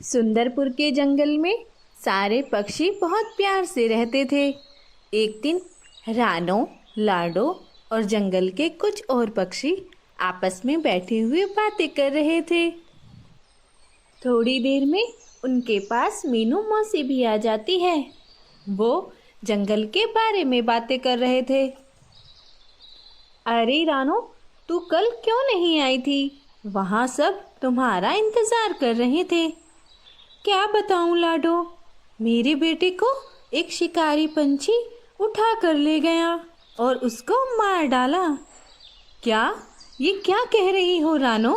सुंदरपुर के जंगल में सारे पक्षी बहुत प्यार से रहते थे। एक दिन रानो, लाडो और जंगल के कुछ और पक्षी आपस में बैठे हुए बातें कर रहे थे। थोड़ी देर में उनके पास मीनू मौसी भी आ जाती है। वो जंगल के बारे में बातें कर रहे थे। अरे रानो, तू कल क्यों नहीं आई थी? वहाँ सब तुम्हारा इंतजार कर रहे थे। क्या बताऊं लाडो, मेरे बेटे को एक शिकारी पंछी उठा कर ले गया और उसको मार डाला। क्या ये क्या कह रही हो रानो?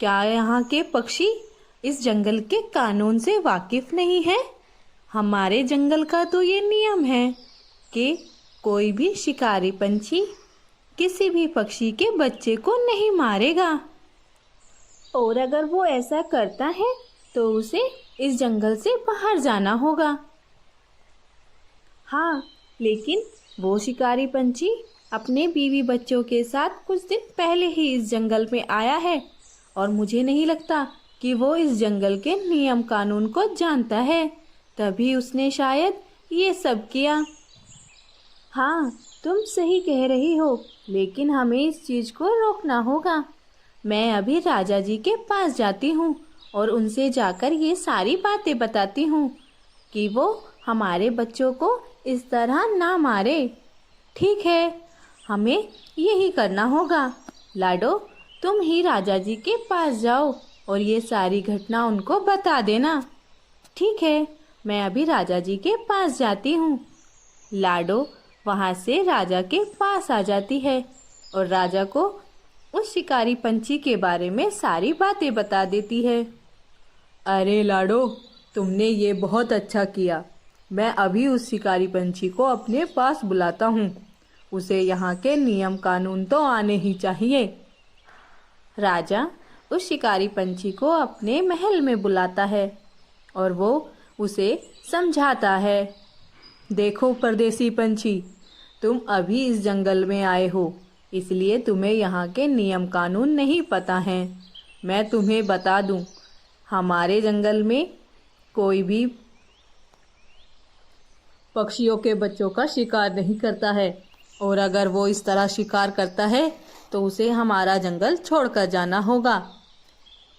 क्या यहाँ के पक्षी इस जंगल के कानून से वाकिफ नहीं है? हमारे जंगल का तो ये नियम है कि कोई भी शिकारी पंछी किसी भी पक्षी के बच्चे को नहीं मारेगा, और अगर वो ऐसा करता है तो उसे इस जंगल से बाहर जाना होगा। हाँ, लेकिन वो शिकारी पंछी अपने बीवी बच्चों के साथ कुछ दिन पहले ही इस जंगल में आया है और मुझे नहीं लगता कि वो इस जंगल के नियम कानून को जानता है, तभी उसने शायद ये सब किया। हाँ, तुम सही कह रही हो, लेकिन हमें इस चीज़ को रोकना होगा। मैं अभी राजा जी के पास जाती हूँ और उनसे जाकर ये सारी बातें बताती हूँ कि वो हमारे बच्चों को इस तरह ना मारे। ठीक है, हमें यही करना होगा। लाडो, तुम ही राजा जी के पास जाओ और ये सारी घटना उनको बता देना। ठीक है, मैं अभी राजा जी के पास जाती हूँ। लाडो वहाँ से राजा के पास आ जाती है और राजा को उस शिकारी पंछी के बारे में सारी बातें बता देती है। अरे लाडो, तुमने ये बहुत अच्छा किया। मैं अभी उस शिकारी पंछी को अपने पास बुलाता हूँ। उसे यहाँ के नियम कानून तो आने ही चाहिए। राजा उस शिकारी पंछी को अपने महल में बुलाता है और वो उसे समझाता है। देखो परदेसी पंछी, तुम अभी इस जंगल में आए हो, इसलिए तुम्हें यहाँ के नियम कानून नहीं पता हैं। मैं तुम्हें बता दूँ, हमारे जंगल में कोई भी पक्षियों के बच्चों का शिकार नहीं करता है, और अगर वो इस तरह शिकार करता है तो उसे हमारा जंगल छोड़कर जाना होगा।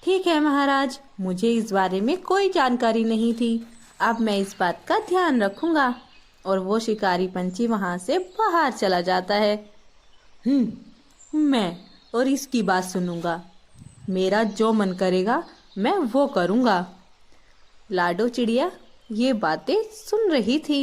ठीक है महाराज, मुझे इस बारे में कोई जानकारी नहीं थी। अब मैं इस बात का ध्यान रखूंगा। और वो शिकारी पंछी वहाँ से बाहर चला जाता है। मैं और इसकी बात सुनूंगा। मेरा जो मन करेगा मैं वो करूंगा। लाडो चिड़िया ये बातें सुन रही थी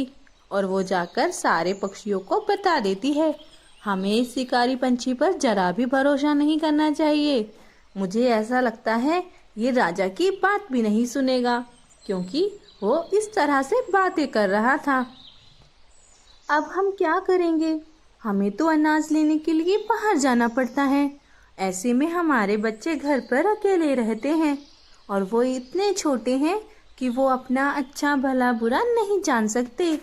और वो जाकर सारे पक्षियों को बता देती है। हमें इस शिकारी पंछी पर जरा भी भरोसा नहीं करना चाहिए। मुझे ऐसा लगता है ये राजा की बात भी नहीं सुनेगा, क्योंकि वो इस तरह से बातें कर रहा था। अब हम क्या करेंगे? हमें तो अनाज लेने के लिए बाहर जाना पड़ता है। ऐसे में हमारे बच्चे घर पर अकेले रहते हैं और वो इतने छोटे हैं कि वो अपना अच्छा भला बुरा नहीं जान सकते।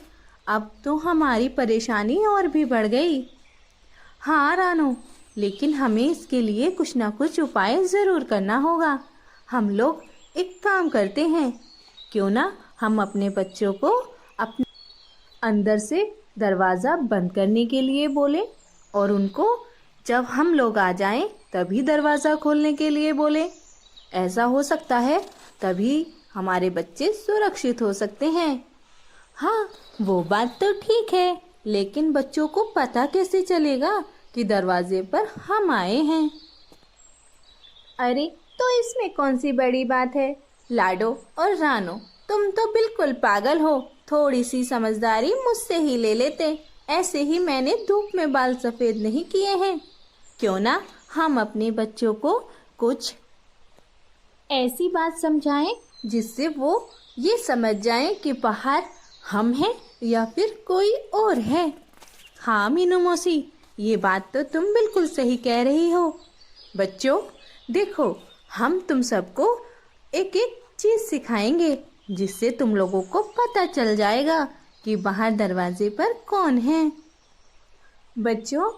अब तो हमारी परेशानी और भी बढ़ गई। हाँ रानो, लेकिन हमें इसके लिए कुछ ना कुछ उपाय ज़रूर करना होगा। हम लोग एक काम करते हैं, क्यों ना हम अपने बच्चों को अपने अंदर से दरवाज़ा बंद करने के लिए बोले और उनको जब हम लोग आ जाएं तभी दरवाज़ा खोलने के लिए बोले। ऐसा हो सकता है, तभी हमारे बच्चे सुरक्षित हो सकते हैं। हाँ, वो बात तो ठीक है, लेकिन बच्चों को पता कैसे चलेगा कि दरवाजे पर हम आए हैं? अरे, तो इसमें कौन सी बड़ी बात है? लाडो और रानो, तुम तो बिल्कुल पागल हो। थोड़ी सी समझदारी मुझसे ही ले लेते। ऐसे ही मैंने धूप में बाल सफ़ेद नहीं किए हैं। क्यों ना हम अपने बच्चों को कुछ ऐसी बात समझाएं जिससे वो ये समझ जाएं कि बाहर हम हैं या फिर कोई और है। हाँ मीनू मौसी, ये बात तो तुम बिल्कुल सही कह रही हो। बच्चों देखो, हम तुम सबको एक एक चीज़ सिखाएंगे जिससे तुम लोगों को पता चल जाएगा कि बाहर दरवाजे पर कौन है। बच्चों,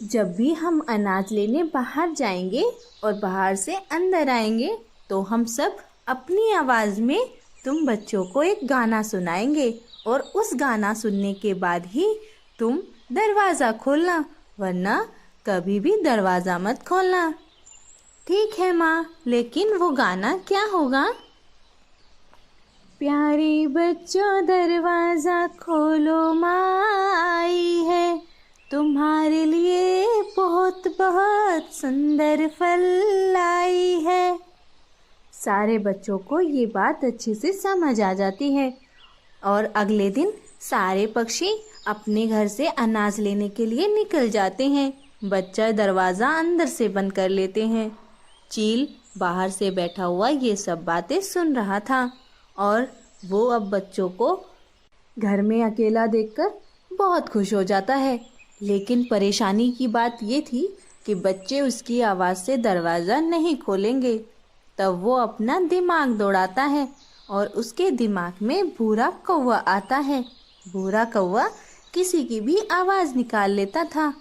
जब भी हम अनाज लेने बाहर जाएंगे और बाहर से अंदर आएंगे तो हम सब अपनी आवाज़ में तुम बच्चों को एक गाना सुनाएंगे और उस गाना सुनने के बाद ही तुम दरवाज़ा खोलना, वरना कभी भी दरवाज़ा मत खोलना। ठीक है माँ, लेकिन वो गाना क्या होगा? प्यारे बच्चों दरवाज़ा खोलो, माँ आई है, तुम्हारे लिए बहुत बहुत सुंदर फल लाई है। सारे बच्चों को ये बात अच्छे से समझ आ जाती है और अगले दिन सारे पक्षी अपने घर से अनाज लेने के लिए निकल जाते हैं। बच्चा दरवाज़ा अंदर से बंद कर लेते हैं। चील बाहर से बैठा हुआ ये सब बातें सुन रहा था और वो अब बच्चों को घर में अकेला देखकर बहुत खुश हो जाता है। लेकिन परेशानी की बात ये थी कि बच्चे उसकी आवाज़ से दरवाज़ा नहीं खोलेंगे। तब वो अपना दिमाग दौड़ाता है और उसके दिमाग में भूरा कौवा आता है। भूरा कौवा किसी की भी आवाज़ निकाल लेता था,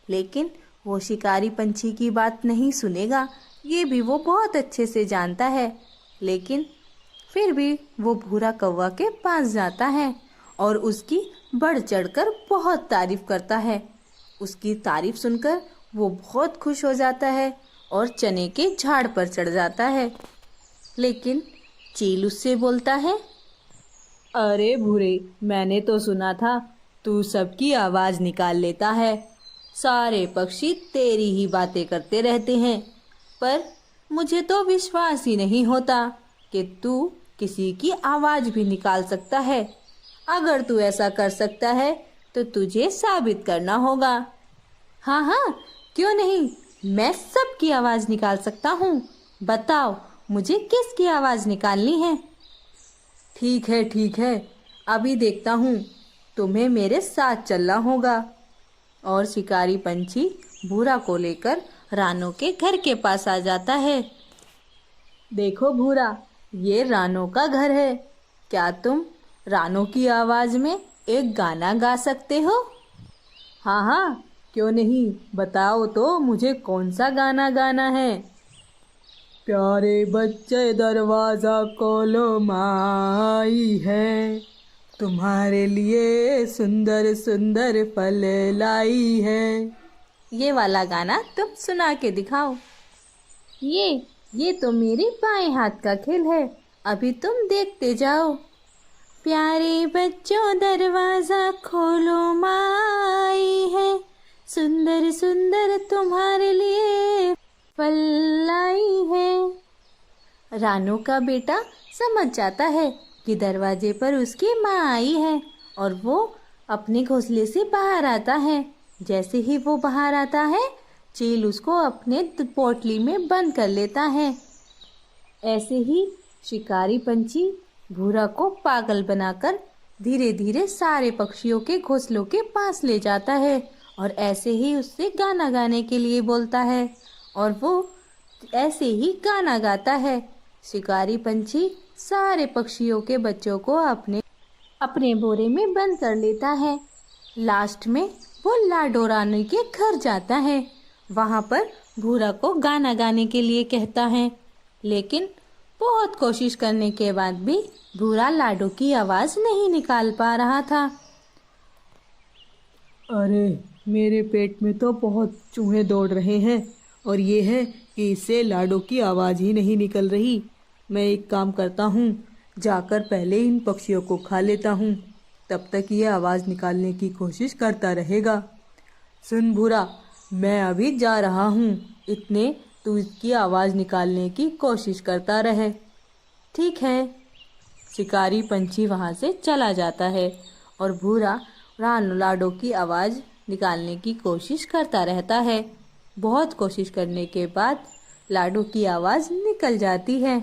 लेकिन वो शिकारी पंछी की बात नहीं सुनेगा, ये भी वो बहुत अच्छे से जानता है। लेकिन फिर भी वो भूरा कौवा के पास जाता है और उसकी बढ़ चढ़कर बहुत तारीफ करता है। उसकी तारीफ सुनकर वो बहुत खुश हो जाता है और चने के झाड़ पर चढ़ जाता है। लेकिन चील उससे बोलता है, अरे भूरे, मैंने तो सुना था तू सबकी आवाज़ निकाल लेता है। सारे पक्षी तेरी ही बातें करते रहते हैं, पर मुझे तो विश्वास ही नहीं होता कि तू किसी की आवाज़ भी निकाल सकता है। अगर तू ऐसा कर सकता है तो तुझे साबित करना होगा। हाँ हाँ, क्यों नहीं, मैं सबकी आवाज़ निकाल सकता हूँ। बताओ मुझे किसकी आवाज़ निकालनी है? ठीक है, अभी देखता हूँ, तुम्हें मेरे साथ चलना होगा। और शिकारी पंछी भूरा को लेकर रानों के घर के पास आ जाता है। देखो भूरा, ये रानों का घर है। क्या तुम रानों की आवाज़ में एक गाना गा सकते हो? हाँ हाँ, क्यों नहीं, बताओ तो मुझे कौन सा गाना गाना है। प्यारे बच्चे दरवाज़ा खोलो, माँ आई है, तुम्हारे लिए सुंदर सुंदर फल लाई है। ये वाला गाना तुम सुना के दिखाओ। ये तो मेरे बाएं हाथ का खेल है, अभी तुम देखते जाओ। प्यारे बच्चों दरवाज़ा खोलो, माँ आई है, सुंदर सुंदर तुम्हारे लिए फल लाई है। रानू का बेटा समझ जाता है कि दरवाजे पर उसकी माँ आई है और वो अपने घोंसले से बाहर आता है। जैसे ही वो बाहर आता है, चील उसको अपने पोटली में बंद कर लेता है। ऐसे ही शिकारी पंछी भूरा को पागल बनाकर धीरे धीरे सारे पक्षियों के घोंसलों के पास ले जाता है और ऐसे ही उससे गाना गाने के लिए बोलता है और वो ऐसे ही गाना गाता है। शिकारी पंछी सारे पक्षियों के बच्चों को अपने बोरे में बंद कर लेता है। लास्ट में वो लाडो रानी के घर जाता है। वहाँ पर भूरा को गाना गाने के लिए कहता है, लेकिन बहुत कोशिश करने के बाद भी भूरा लाडो की आवाज़ नहीं निकाल पा रहा था। अरे, मेरे पेट में तो बहुत चूहे दौड़ रहे हैं और ये है कि इससे लाडो की आवाज़ ही नहीं निकल रही। मैं एक काम करता हूँ, जाकर पहले इन पक्षियों को खा लेता हूँ, तब तक ये आवाज़ निकालने की कोशिश करता रहेगा। सुन भूरा, मैं अभी जा रहा हूँ, इतने तू इसकी आवाज़ निकालने की कोशिश करता रहे। ठीक है। शिकारी पंछी वहाँ से चला जाता है और भूरा लाडो की आवाज़ निकालने की कोशिश करता रहता है। बहुत कोशिश करने के बाद लाडो की आवाज़ निकल जाती है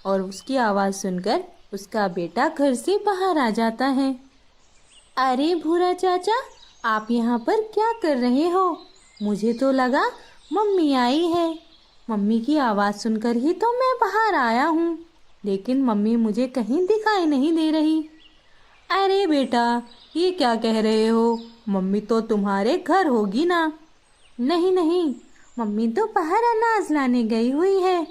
और उसकी आवाज़ सुनकर उसका बेटा घर से बाहर आ जाता है। अरे भूरा चाचा, आप यहाँ पर क्या कर रहे हो? मुझे तो लगा मम्मी आई है। मम्मी की आवाज़ सुनकर ही तो मैं बाहर आया हूँ, लेकिन मम्मी मुझे कहीं दिखाई नहीं दे रही। अरे बेटा, ये क्या कह रहे हो? मम्मी तो तुम्हारे घर होगी ना। नहीं नहीं, मम्मी तो बाहर अनाज लाने गई हुई है।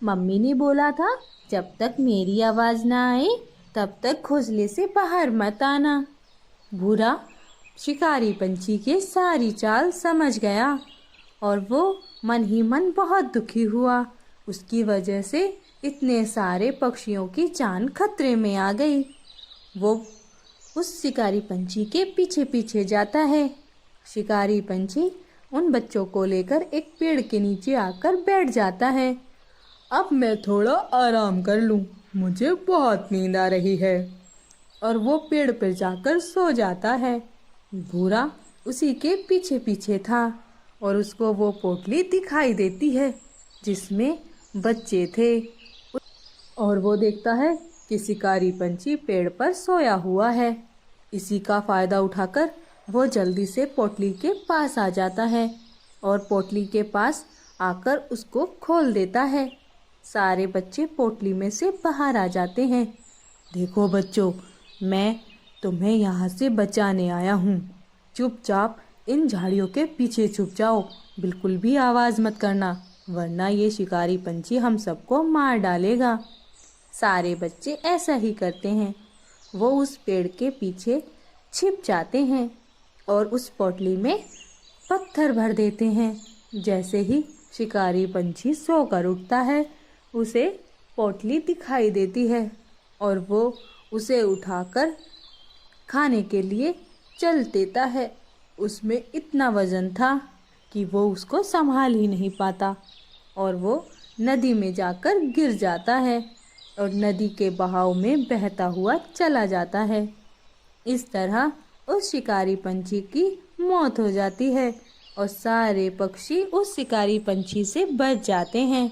मम्मी ने बोला था जब तक मेरी आवाज़ ना आए तब तक घोंसले से बाहर मत आना। भूरा शिकारी पंछी के सारी चाल समझ गया और वो मन ही मन बहुत दुखी हुआ। उसकी वजह से इतने सारे पक्षियों की जान खतरे में आ गई। वो उस शिकारी पंछी के पीछे पीछे जाता है। शिकारी पंछी उन बच्चों को लेकर एक पेड़ के नीचे आकर बैठ जाता है। अब मैं थोड़ा आराम कर लूँ, मुझे बहुत नींद आ रही है। और वो पेड़ पर जाकर सो जाता है। भूरा उसी के पीछे पीछे था और उसको वो पोटली दिखाई देती है जिसमें बच्चे थे और वो देखता है कि शिकारी पंछी पेड़ पर सोया हुआ है। इसी का फ़ायदा उठाकर वो जल्दी से पोटली के पास आ जाता है और पोटली के पास आकर उसको खोल देता है। सारे बच्चे पोटली में से बाहर आ जाते हैं। देखो बच्चों, मैं तुम्हें यहाँ से बचाने आया हूँ। चुपचाप इन झाड़ियों के पीछे छुप जाओ, बिल्कुल भी आवाज़ मत करना, वरना ये शिकारी पंछी हम सबको मार डालेगा। सारे बच्चे ऐसा ही करते हैं। वो उस पेड़ के पीछे छिप जाते हैं और उस पोटली में पत्थर भर देते हैं। जैसे ही शिकारी पंछी सोकर उठता है, उसे पोटली दिखाई देती है और वो उसे उठाकर खाने के लिए चल देता है। उसमें इतना वज़न था कि वो उसको संभाल ही नहीं पाता और वो नदी में जाकर गिर जाता है और नदी के बहाव में बहता हुआ चला जाता है। इस तरह उस शिकारी पंछी की मौत हो जाती है और सारे पक्षी उस शिकारी पंछी से बच जाते हैं।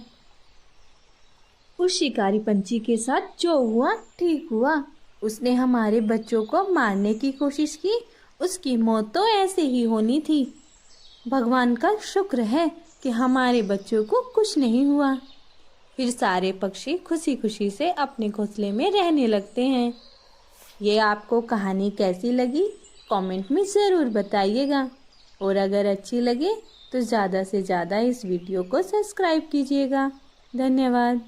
उस शिकारी पंछी के साथ जो हुआ ठीक हुआ। उसने हमारे बच्चों को मारने की कोशिश की, उसकी मौत तो ऐसे ही होनी थी। भगवान का शुक्र है कि हमारे बच्चों को कुछ नहीं हुआ। फिर सारे पक्षी खुशी खुशी से अपने घोंसले में रहने लगते हैं। ये आपको कहानी कैसी लगी कमेंट में ज़रूर बताइएगा और अगर अच्छी लगे तो ज़्यादा से ज़्यादा इस वीडियो को सब्सक्राइब कीजिएगा। धन्यवाद।